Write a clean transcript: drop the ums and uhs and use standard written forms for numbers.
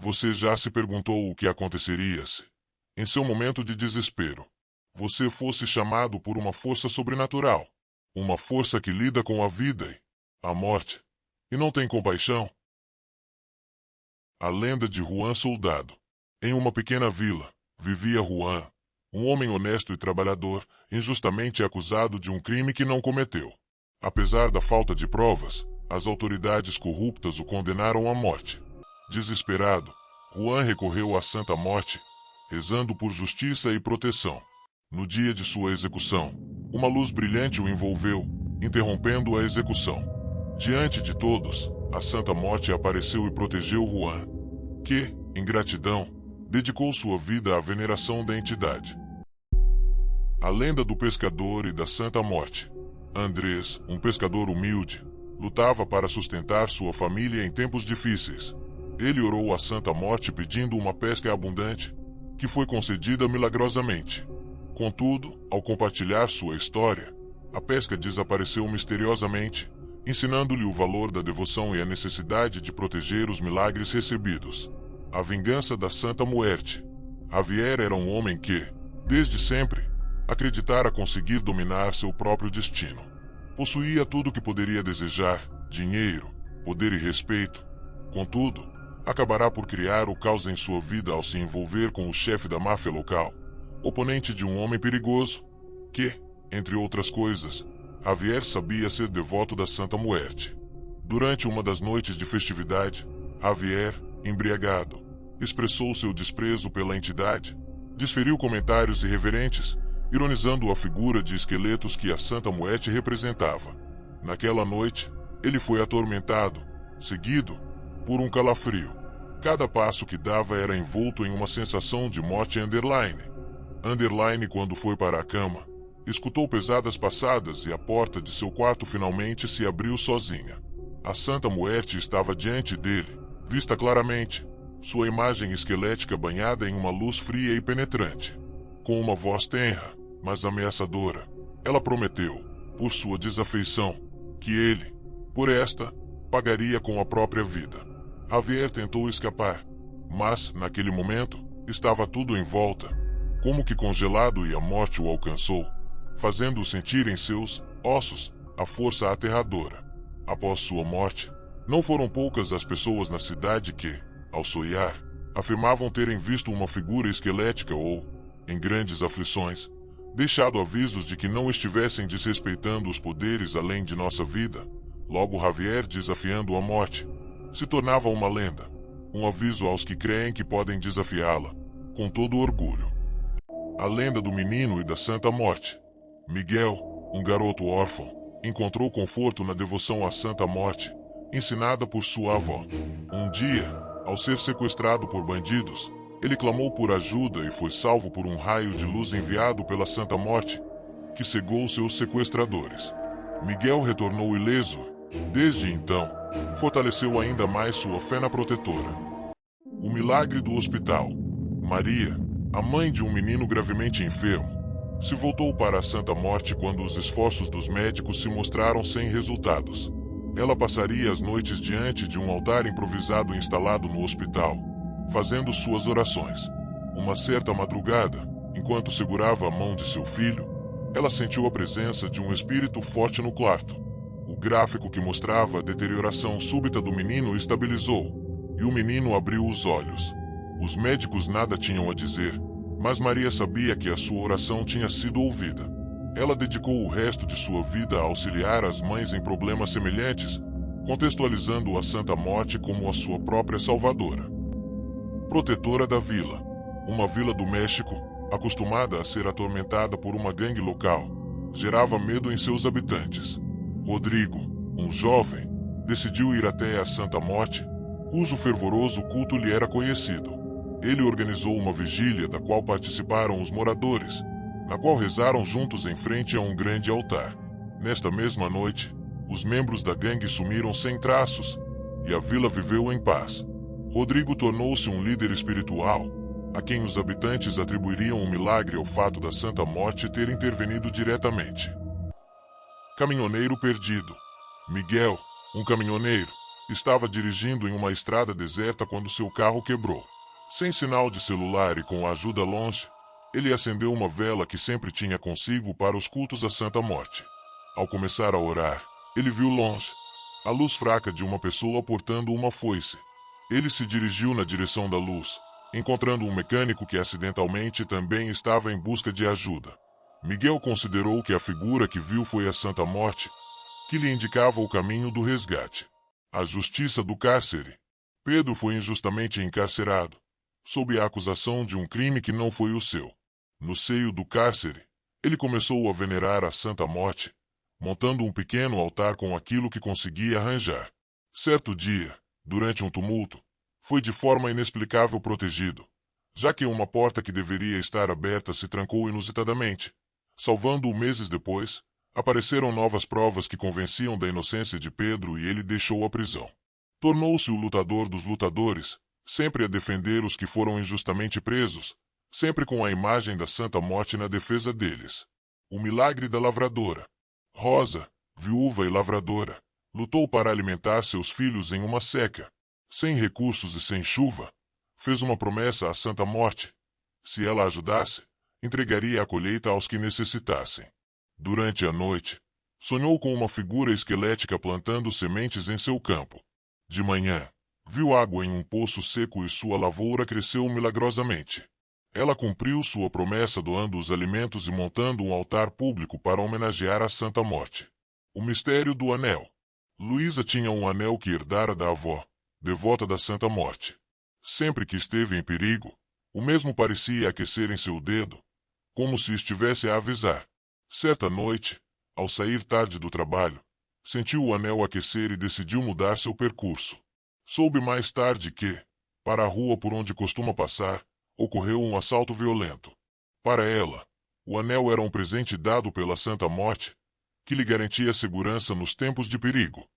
Você já se perguntou o que aconteceria se, em seu momento de desespero, você fosse chamado por uma força sobrenatural, uma força que lida com a vida e a morte, e não tem compaixão? A lenda de Juan Soldado. Em uma pequena vila, vivia Juan, um homem honesto e trabalhador, injustamente acusado de um crime que não cometeu. Apesar da falta de provas, as autoridades corruptas o condenaram à morte. Desesperado, Juan recorreu à Santa Morte, rezando por justiça e proteção. No dia de sua execução, uma luz brilhante o envolveu, interrompendo a execução. Diante de todos, a Santa Morte apareceu e protegeu Juan, que, em gratidão, dedicou sua vida à veneração da entidade. A lenda do pescador e da Santa Morte. Andrés, um pescador humilde, lutava para sustentar sua família em tempos difíceis. Ele orou à Santa Morte pedindo uma pesca abundante, que foi concedida milagrosamente. Contudo, ao compartilhar sua história, a pesca desapareceu misteriosamente, ensinando-lhe o valor da devoção e a necessidade de proteger os milagres recebidos. A vingança da Santa Muerte. Javier era um homem que, desde sempre, acreditara conseguir dominar seu próprio destino. Possuía tudo o que poderia desejar: dinheiro, poder e respeito. Contudo, acabará por criar o caos em sua vida ao se envolver com o chefe da máfia local, oponente de um homem perigoso, que, entre outras coisas, Javier sabia ser devoto da Santa Muerte. Durante uma das noites de festividade, Javier, embriagado, expressou seu desprezo pela entidade, desferiu comentários irreverentes, ironizando a figura de esqueletos que a Santa Muerte representava. Naquela noite, ele foi atormentado, seguido por um calafrio. Cada passo que dava era envolto em uma sensação de morte underline. Quando foi para a cama, escutou pesadas passadas e a porta de seu quarto finalmente se abriu sozinha. A Santa Muerte estava diante dele, vista claramente, sua imagem esquelética banhada em uma luz fria e penetrante. Com uma voz tenra, mas ameaçadora, ela prometeu, por sua desafeição, que ele, por esta, pagaria com a própria vida. Javier tentou escapar, mas, naquele momento, estava tudo em volta, como que congelado, e a morte o alcançou, fazendo-o sentir em seus ossos a força aterradora. Após sua morte, não foram poucas as pessoas na cidade que, ao sonhar, afirmavam terem visto uma figura esquelética ou, em grandes aflições, deixado avisos de que não estivessem desrespeitando os poderes além de nossa vida. Logo Javier, desafiando a morte, se tornava uma lenda, um aviso aos que creem que podem desafiá-la, com todo orgulho. A lenda do menino e da Santa Morte. Miguel, um garoto órfão, encontrou conforto na devoção à Santa Morte, ensinada por sua avó. Um dia, ao ser sequestrado por bandidos, ele clamou por ajuda e foi salvo por um raio de luz enviado pela Santa Morte, que cegou seus sequestradores. Miguel retornou ileso. Desde então, fortaleceu ainda mais sua fé na protetora. O milagre do hospital. Maria, a mãe de um menino gravemente enfermo, se voltou para a Santa Morte quando os esforços dos médicos se mostraram sem resultados. Ela passaria as noites diante de um altar improvisado instalado no hospital, fazendo suas orações. Uma certa madrugada, enquanto segurava a mão de seu filho, ela sentiu a presença de um espírito forte no quarto. O gráfico que mostrava a deterioração súbita do menino estabilizou, e o menino abriu os olhos. Os médicos nada tinham a dizer, mas Maria sabia que a sua oração tinha sido ouvida. Ela dedicou o resto de sua vida a auxiliar as mães em problemas semelhantes, contextualizando a Santa Morte como a sua própria salvadora. Protetora da vila. Uma vila do México, acostumada a ser atormentada por uma gangue local, gerava medo em seus habitantes. Rodrigo, um jovem, decidiu ir até a Santa Morte, cujo fervoroso culto lhe era conhecido. Ele organizou uma vigília da qual participaram os moradores, na qual rezaram juntos em frente a um grande altar. Nesta mesma noite, os membros da gangue sumiram sem traços, e a vila viveu em paz. Rodrigo tornou-se um líder espiritual, a quem os habitantes atribuiriam um milagre ao fato da Santa Morte ter intervenido diretamente. Caminhoneiro perdido. Miguel, um caminhoneiro, Estava dirigindo em uma estrada deserta quando seu carro quebrou. Sem sinal de celular e com a ajuda longe, ele acendeu uma vela que sempre tinha consigo para os cultos à Santa Morte. Ao começar a orar, ele viu longe a luz fraca de uma pessoa portando uma foice. Ele se dirigiu na direção da luz, encontrando um mecânico que acidentalmente também estava em busca de ajuda. Miguel considerou que a figura que viu foi a Santa Morte, que lhe indicava o caminho do resgate. A justiça do cárcere. Pedro foi injustamente encarcerado, sob a acusação de um crime que não foi o seu. No seio do cárcere, ele começou a venerar a Santa Morte, montando um pequeno altar com aquilo que conseguia arranjar. Certo dia, durante um tumulto, foi de forma inexplicável protegido, já que uma porta que deveria estar aberta se trancou inusitadamente. Salvando-o meses depois, apareceram novas provas que convenciam da inocência de Pedro e ele deixou a prisão. Tornou-se o lutador dos lutadores, sempre a defender os que foram injustamente presos, sempre com a imagem da Santa Morte na defesa deles. O milagre da lavradora. Rosa, viúva e lavradora, lutou para alimentar seus filhos em uma seca. Sem recursos e sem chuva, fez uma promessa à Santa Morte. Se ela ajudasse, entregaria a colheita aos que necessitassem. Durante a noite, sonhou com uma figura esquelética plantando sementes em seu campo. De manhã, viu água em um poço seco e sua lavoura cresceu milagrosamente. Ela cumpriu sua promessa doando os alimentos e montando um altar público para homenagear a Santa Morte. O mistério do anel. Luísa tinha um anel que herdara da avó, devota da Santa Morte. Sempre que esteve em perigo, o mesmo parecia aquecer em seu dedo, como se estivesse a avisar. Certa noite, ao sair tarde do trabalho, sentiu o anel aquecer e decidiu mudar seu percurso. Soube mais tarde que, para a rua por onde costuma passar, ocorreu um assalto violento. Para ela, o anel era um presente dado pela Santa Morte, que lhe garantia segurança nos tempos de perigo.